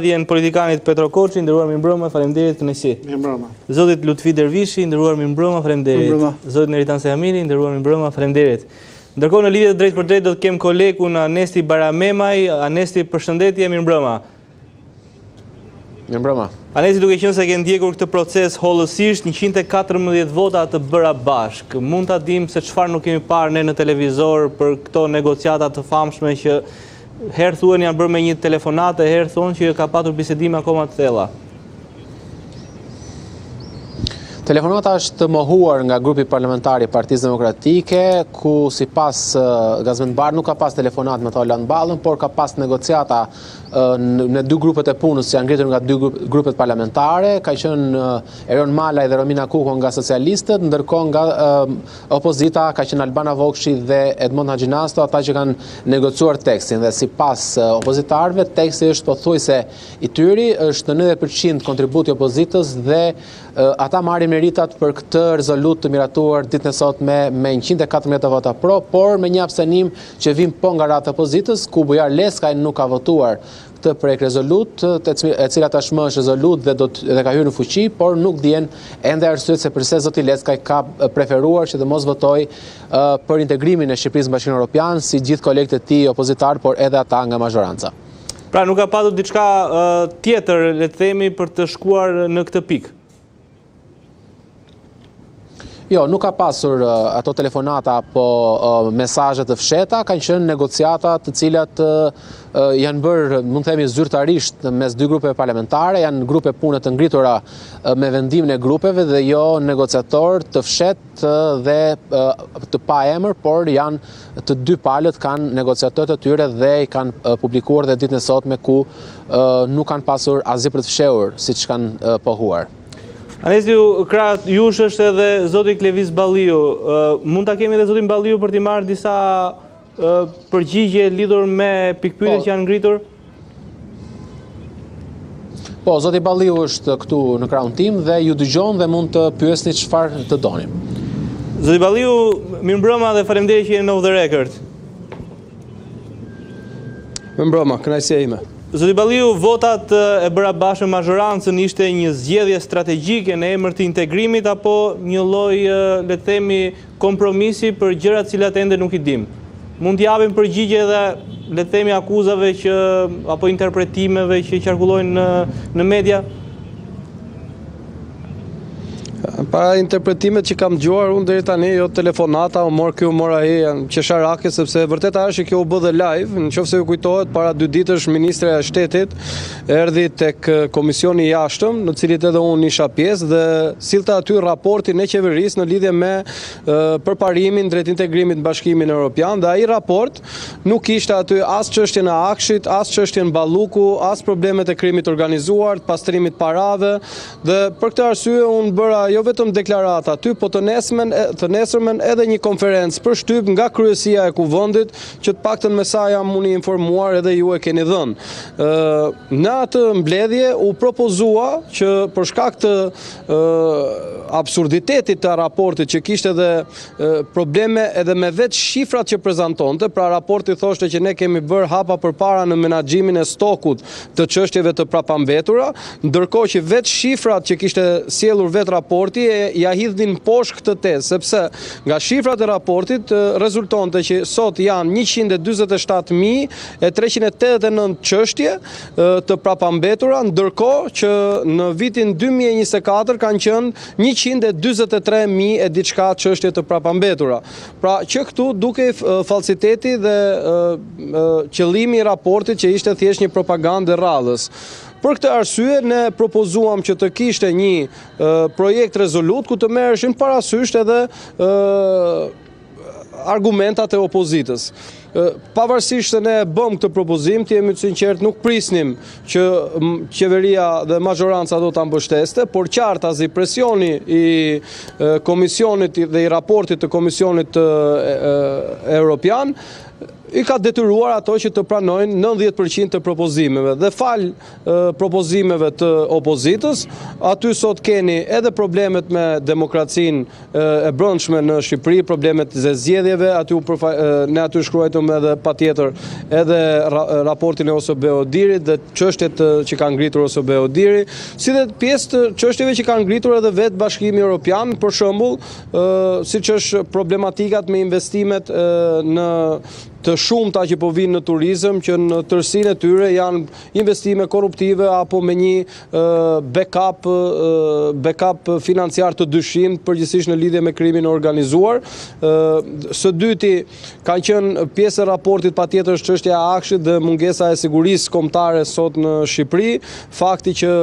Dhjen politikanit Petro Koçi, ndëruar mirëmbrëma, faleminderit kënaqësi. Mirëmbrëma. Zotit Lutfi Dervishi, ndëruar mirëmbrëma, faleminderit. Zotit Neritan Sehamiri, ndëruar mirëmbrëma, faleminderit. Ndërkohë në lidhje drejt për drejt do të kem kolegun Anesti Baramemaj. Anesti, përshëndetje, mirëmbrëma. Mirëmbrëma. Anesti, duke qenë se ke ndjekur këtë proces hollësisht, 114 vota të bëra bashk. Mund ta dim se çfarë nuk kemi parë ne në televizor për këto negociata të famshme që herë thuen janë bërë me një telefonate, herë thonë që ka patur bisedime akoma të thella. Telefonata është mohuar nga grupi parlamentar i Partisë Demokratike, ku sipas Gazmendbar nuk ka pas telefonat me Holland Ballën, por ka pas negociata në dy grupet e punës që janë ngritur nga dy grupet parlamentare, ka qenë Eron Malaj dhe Romina Kuko nga socialistët, ndërkohë nga opozita ka qenë Albana Vokshi dhe Edmond Haxhinasto, ata që kanë negociuar tekstin, dhe sipas opozitarëve teksti është pothuajse i tyri, është në 90% kontributi i opozitës dhe ata marrin meritat për këtë rezolut të miratuar ditën e sotme me 114 vota pro, por me një abstenim që vim po nga rreth opozitës, ku Bujar Leskaj nuk ka votuar këtë projekt rezolut, e cila tashmë është rezolut dhe ka hyrë në fuqi, por nuk dihen ende arsyet se pse zoti Leskaj ka preferuar që të mos votoj për integrimin e Shqipërisë në Bashkinë Evropian, si gjithë kolegët e tij opozitar, por edhe ata nga mazhoranca. Pra nuk ka patur diçka tjetër, le të themi, për të shkuar në këtë pikë. Jo, nuk ka pasur ato telefonata apo mesazhe të fsheta, kanë qenë negociata të cilat janë bërë, mund të themi, zyrtarisht mes dy grupeve parlamentare, janë grupe pune të ngritura me vendimin e grupeve dhe jo negociator të fshet dhe të paemër, por janë të dy palët kanë negociatorët e tyre dhe i kanë publikuar dhe ditën e sotme, ku nuk kanë pasur asgjë për të fshehur, siç kanë pohuar. Anesti, krahas jush është edhe zoti Klevis Balliu. Mund ta kemi edhe zotin Balliu për t'i marrë disa përgjigje lidhur me pikpyetjet që janë ngritur? Po, zoti Balliu është këtu në krahun tim dhe ju dëgjon dhe mund të pyesni çfarë të doni. Zoti Balliu, mirëmbrëma dhe faleminderit që jeni në Off the Record. Mirëmbrëma, kënaqësia ime. Zoti Balliu, votat e bëra bashkë me mazhorancën ishte një zgjedhje strategjike në emër të integrimit apo një lloj, le të themi, kompromisi për gjëra të cilat ende nuk i dim? Mund të japim përgjigje edhe, le të themi, akuzave apo interpretimeve që qarkullojnë në media? Para interpretimet që kam dëgjuar unë deri tani, jo telefonata, u mor këtu, mor ai, janë qesharake, sepse vërtet është që kjo u bë dhe live. Nëse ju kujtohet, para 2 ditësh ministre e shtetit erdhi tek komisioni i jashtëm, në cilit edhe unë isha pjesë, dhe sillte aty raportin e qeverisë në lidhje me përparimin drejt integrimit në Bashkimin Evropian, dhe ai raport nuk kishte aty as çështjen e Akshit, as çështjen Balluku, as problemet e krimit organizuar, pastrimit parave, dhe për këtë arsye unë bëra jo vetëm deklarata aty, po të nesërmen edhe një konferencë për shtyp nga kryesia e kuvendit, që të paktën me sa jam unë informuar edhe ju e keni dhënë. Në atë mbledhje u propozua që për shkak të absurditetit të raportit, që kishte edhe probleme edhe me vetë shifrat që prezantonte, pra raporti thoshte që ne kemi bërë hapa përpara në menaxhimin e stokut të çështjeve të prapambetura, ndërkohë që vetë shifrat që kishte sjellur vetë raporti ja hidhin poshtë këtë tezë, sepse nga shifrat e raportit rezultonte që sot janë 147.389 çështje të prapambetura, ndërkohë që në vitin 2024 kanë qenë 143.000 e diçka çështje të prapambetura. Pra që këtu duke falsiteti dhe qëllimi i raportit që ishte thjesht një propagandë rradhës. Për këtë arsye ne propozuam që të kishte një projekt rezolut ku të merreshin parasysh edhe argumentat e opozitës. Pavarësisht se ne bëm këtë propozim, të jemi të sinqert, nuk prisnim që qeveria dhe mazhoranca do ta mbështeste, por qartazi presioni i komisionit dhe i raportit të Komisionit Evropian i ka detyruar ato që të pranojnë 90% të propozimeve dhe fal propozimeve të opozitës, aty sot keni edhe problemet me demokracinë e brendshme në Shqipëri, problemet e zgjedhjeve, ne aty shkruajtëm edhe patjetër edhe raportin e OSB Odirit dhe çështjet që kanë ngritur OSB Odiri, si dhe pjesë të çështjeve që kanë ngritur edhe vetë Bashkimi Evropian, për shembull, siç është problematikat me investimet në të shumta që po vinë në turizëm, që në tërësinë e tyre janë investime korruptive apo me një backup financiar të dyshim, përgjithsisht në lidhje me krimin organizuar. Së dyti, kanë qenë pjesë e raportit patjetër çështja e akshit dhe mungesa e sigurisë kombëtare sot në Shqipëri, fakti që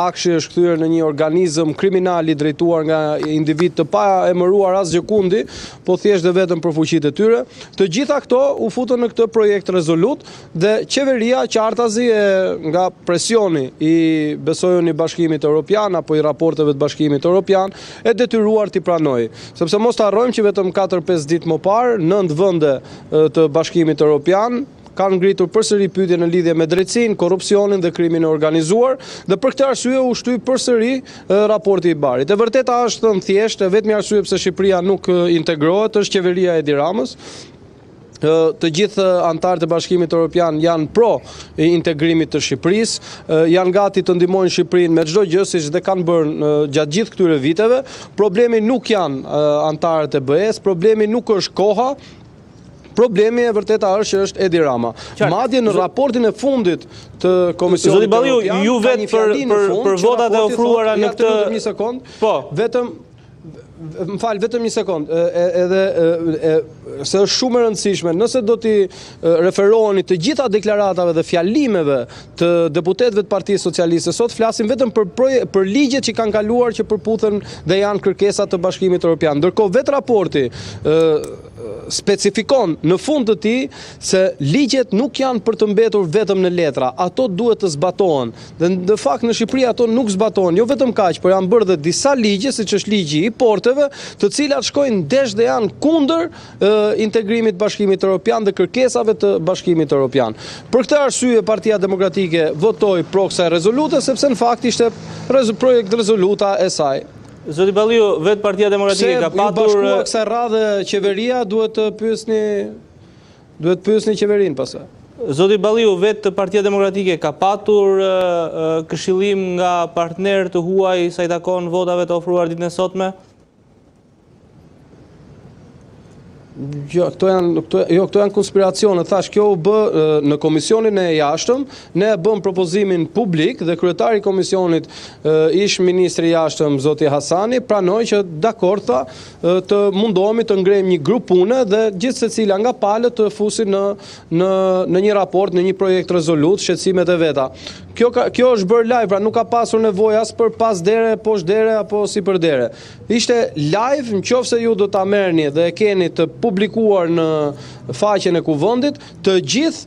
akshi është kthyer në një organizëm kriminal i drejtuar nga individ të pa emëruar asgjë kundi, po thjesht dhe vetëm për fuqitë e tyre. Të gjitha këto u futën në këtë projekt rezolut dhe qeveria qartazi nga presioni i besoj unë i Bashkimit Evropian apo i raporteve të Bashkimit Evropian e detyruar t'i pranoj. Sepse mos të harrojmë që vetëm 4-5 ditë më parë, 9 vende të Bashkimit Evropian kanë ngritur përsëri pyetje në lidhje me drejtësinë, korrupsionin dhe krimin e organizuar dhe për këtë arsye u shtyi përsëri raporti i Barit. E vërteta është thënë thjesht, vetmi arsye pse Shqipëria nuk integrohet është qeveria e Edi Ramës. Të gjithë antarët e Bashkimit Evropian janë pro integrimit të Shqipërisë, janë gati të ndihmojnë Shqipërinë me çdo gjë siç dhe kanë bërë gjatë gjithë këtyre viteve. Problemi nuk janë antarët e BE-s, problemi nuk është koha. Problemi e vërteta është Edi Rama. Madje në raportin e fundit të Komisionit Evropian, ju vetë për votat e ofruara në këtë... Një sekond, vetëm një sekond, edhe se është shumë e rëndësishme, nëse do t'i referoheni të gjitha deklaratave dhe fjalimeve të deputetëve të Partisë Socialiste, sot flasim vetëm për ligjet që kanë kaluar që përputhen dhe janë kërkesa të Bashkimit Evropian. Ndërkohë vetë raporti specifikon në fund të tij se ligjet nuk janë për të mbetur vetëm në letra, ato duhet të zbatohen. Dhe në fakt në Shqipëri ato nuk zbatohen. Jo vetëm kaq, por janë bërë dhe disa ligje, siç është ligji i porteve, të cilat shkojnë ndesh dhe janë kundër integrimit Bashkimit Evropian dhe kërkesave të Bashkimit Evropian. Për këtë arsye Partia Demokratike votoi pro kësaj rezolute sepse në fakt ishte projekt rezoluta e saj. Zoti Balliu, vetë Partia Demokratike ka patur... Se bashkuar kësaj radhe qeveria duhet të pyesni qeverinë pastaj. Zoti Balliu, vetë Partia Demokratike ka patur këshillim nga partnerë të huaj sa i takon votave të ofruar ditën e sotme? Jo, këto janë konspiracione. Thash, kjo u bë në komisionin e jashtëm, ne bëm propozimin publik dhe kryetari i komisionit ish ministri i jashtëm zoti Hasani pranoi që dakord tha të mundohemi të ngrejmë një grup pune dhe gjithë secila nga palët të fusin në një raport, në një projekt rezolut, shqetësimet e veta. Kjo është bërë live, pra nuk ka pasur nevojë as për pas dere, poshtë dere apo sipër dere. Ishte live, nëse ju do ta merrni dhe e keni të publikuar në faqen e Kuvendit të gjithë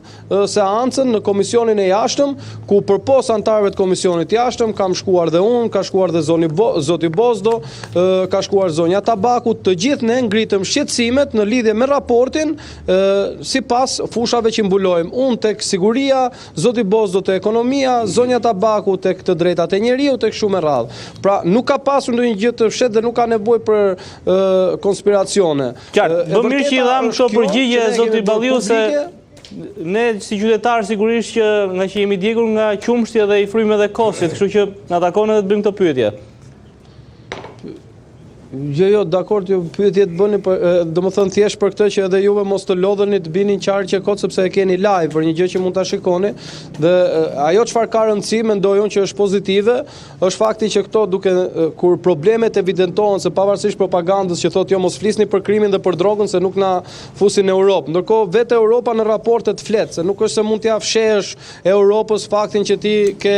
seancën në komisionin e jashtëm, ku përpos antarëve të komisionit jashtëm kam shkuar dhe unë, ka shkuar dhe zoti Bozdo, ka shkuar zonja Tabaku, të gjithë ne ngritëm shqetësimet në lidhje me raportin sipas fushave që mbulojmë. Unë tek siguria, zoti Bozdo te ekonomia, zonja Tabaku tek të drejtat e njeriu, tek shumë e radhë. Pra nuk ka pasur ndonjë gjë të fshehtë dhe nuk ka nevojë për konspiracione. Bë mirë që i dham këto përgjigje zoti Balliu, se ne si qytetarë sigurisht që nga që jemi djegur nga qumshtja dhe i frymë dhe kosit, kështu që na takon edhe të bëjmë këtë pyetje. Jo, dakord, ju pyetje të bëni, domethënë thjesht për këtë që edhe juve mos të lodheni të bini qarqe kot sepse e keni live për një gjë që mund ta shikoni dhe ajo çfarë ka rëndësi mendoj unë që është pozitive, është fakti që këto kur problemet evidentohen se pavarësisht propagandës që thotë jo mos flisni për krimin dhe për drogën se nuk na fusin në Europë. Ndërkohë vetë Europa në raportet flet se nuk është se mund t'ia fshehësh Europës faktin që ti ke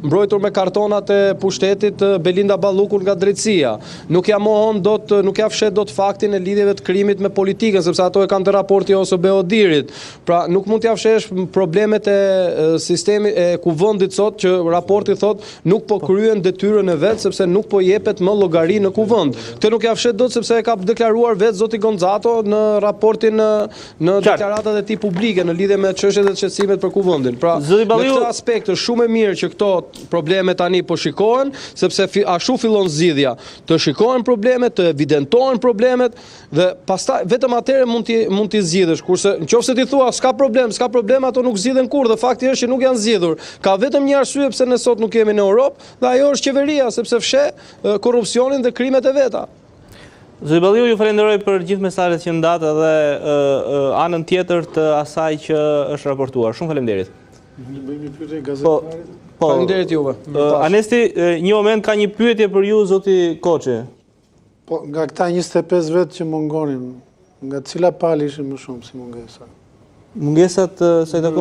mbrojtur me kartonat e pushtetit Belinda Ballukun nga drejtësia. Nuk ja mohon nuk ja fshet dot faktin e lidhjeve të krimit me politikën, sepse ato e kanë të raporti ose Beodirit. Pra nuk mund t'ja fshesh problemet e sistemit e kuvendit sot që raporti thot nuk po kryen detyrën e vet sepse nuk po jepet më llogari në kuvend. Këtë nuk ja fshet dot sepse e ka deklaruar vet zoti Gonzato në raportin në deklaratat e tij publike në lidhje me çështjet e shqetësimit për kuvendin. Pra, në këtë aspekt është shumë e mirë që këto probleme tani po shikohen, sepse ashtu fillon zgjidhja. Të shikohen problemet, të evidentohen problemet dhe pastaj vetëm atëherë mund t'i zgjidhësh. Kurse nëse ti thua s'ka problem, ato nuk zgjidhen kurrë dhe fakti është që nuk janë zgjidhur. Ka vetëm një arsye pse ne sot nuk jemi në Europë dhe ajo është qeveria, sepse fsheh korrupsionin dhe krimet e veta. Zoti Balliu, ju falenderoj për gjithë mesazhet që ndatë dhe anën tjetër të asaj që është raportuar. Shumë faleminderit. Bëjmë një pyetje gazetarit. Faleminderit juve. Anesti, një moment ka një pyetje për ju, zoti Koçi. Po, nga këta 25 vetë që mungonin, nga cila palë ishin më shumë si mungesa? Mungesat sa i takon